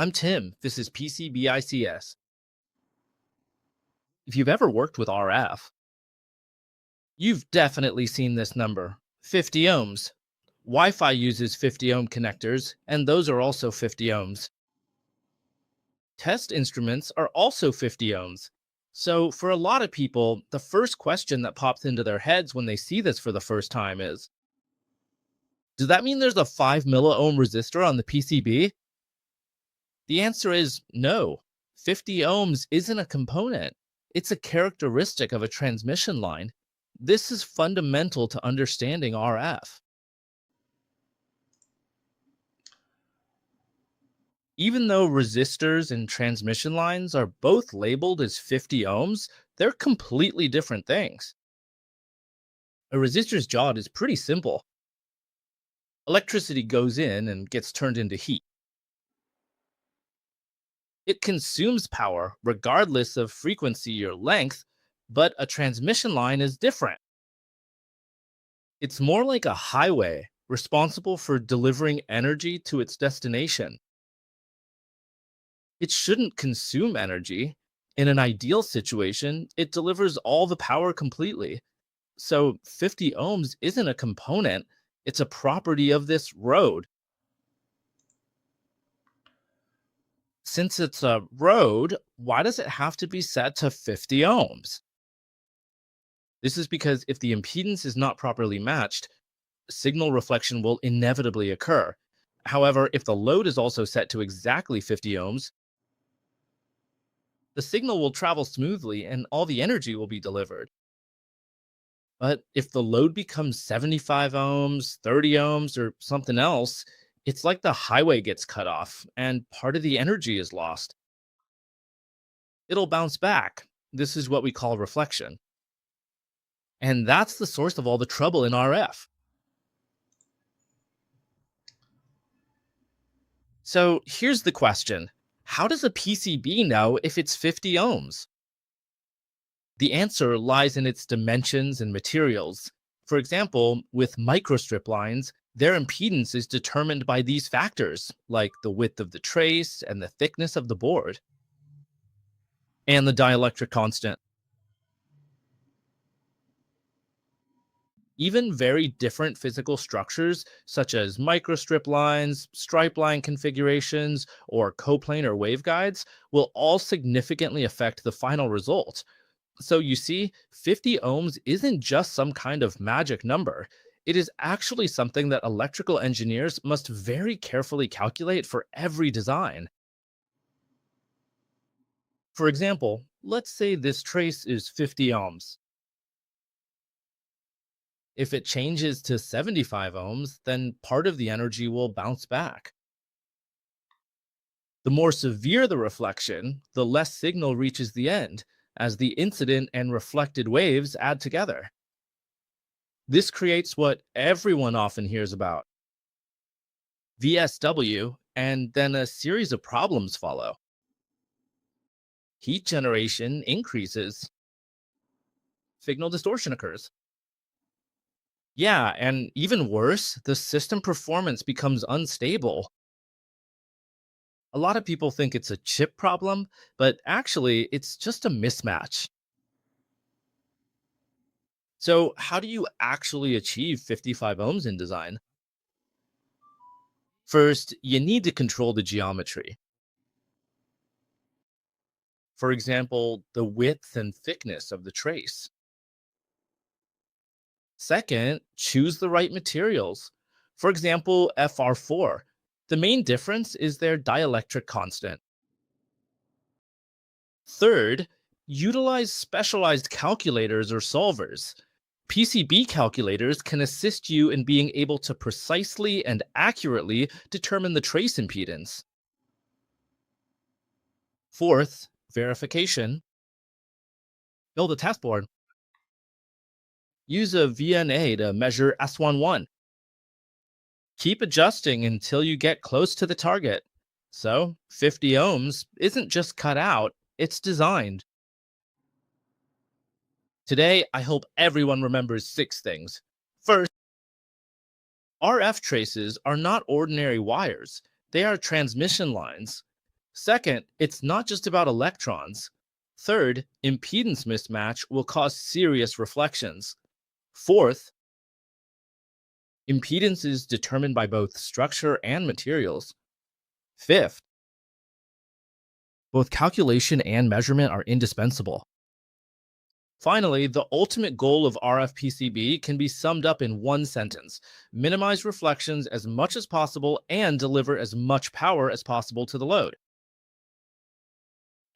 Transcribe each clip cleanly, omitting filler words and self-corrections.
I'm Tim. This is PCBICS. If you've ever worked with RF, you've definitely seen this number 50 ohms. Wi Fi uses 50 ohm connectors, and those are also 50 ohms. Test instruments are also 50 ohms. So, for a lot of people, the first question that pops into their heads when they see this for the first time is, does that mean there's a 5 milliohm resistor on the PCB? The answer is no. 50 ohms isn't a component, it's a characteristic of a transmission line. This is fundamental to understanding RF. Even though resistors and transmission lines are both labeled as 50 ohms, they're completely different things. A resistor's job is pretty simple. Electricity goes in and gets turned into heat. It consumes power regardless of frequency or length, but a transmission line is different. It's more like a highway responsible for delivering energy to its destination. It shouldn't consume energy. In an ideal situation, it delivers all the power completely. So 50 ohms isn't a component, it's a property of this road. Since it's a road, why does it have to be set to 50 ohms? This is because if the impedance is not properly matched, signal reflection will inevitably occur. However, if the load is also set to exactly 50 ohms, the signal will travel smoothly and all the energy will be delivered. But if the load becomes 75 ohms, 30 ohms, or something else, it's like the highway gets cut off and part of the energy is lost. It'll bounce back. This is what we call reflection. And that's the source of all the trouble in RF. So here's the question. How does a PCB know if it's 50 ohms? The answer lies in its dimensions and materials. For example, with microstrip lines, their impedance is determined by these factors, like the width of the trace and the thickness of the board, and the dielectric constant. Even very different physical structures, such as microstrip lines, stripe line configurations, or coplanar waveguides, will all significantly affect the final result. So you see, 50 ohms isn't just some kind of magic number. It is actually something that electrical engineers must very carefully calculate for every design. For example, let's say this trace is 50 ohms. If it changes to 75 ohms, then part of the energy will bounce back. The more severe the reflection, the less signal reaches the end, as the incident and reflected waves add together. This creates what everyone often hears about VSW, and then a series of problems follow. Heat generation increases, signal distortion occurs. Yeah, and even worse, the system performance becomes unstable. A lot of people think it's a chip problem, but actually, it's just a mismatch. So, how do you actually achieve 55 ohms in design? First, you need to control the geometry. For example, the width and thickness of the trace. Second, choose the right materials. For example, FR4. The main difference is their dielectric constant. Third, utilize specialized calculators or solvers. PCB calculators can assist you in being able to precisely and accurately determine the trace impedance. Fourth, verification. Build a test board. Use a VNA to measure S11. Keep adjusting until you get close to the target. So, 50 ohms isn't just cut out, it's designed. Today, I hope everyone remembers 6 things. First, RF traces are not ordinary wires, they are transmission lines. Second, it's not just about electrons. Third, impedance mismatch will cause serious reflections. Fourth, impedance is determined by both structure and materials. Fifth, both calculation and measurement are indispensable. Finally, the ultimate goal of RFPCB can be summed up in one sentence: minimize reflections as much as possible and deliver as much power as possible to the load.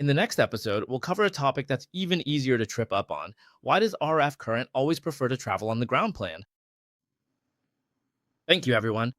In the next episode, we'll cover a topic that's even easier to trip up on. Why does RF current always prefer to travel on the ground plane? Thank you, everyone.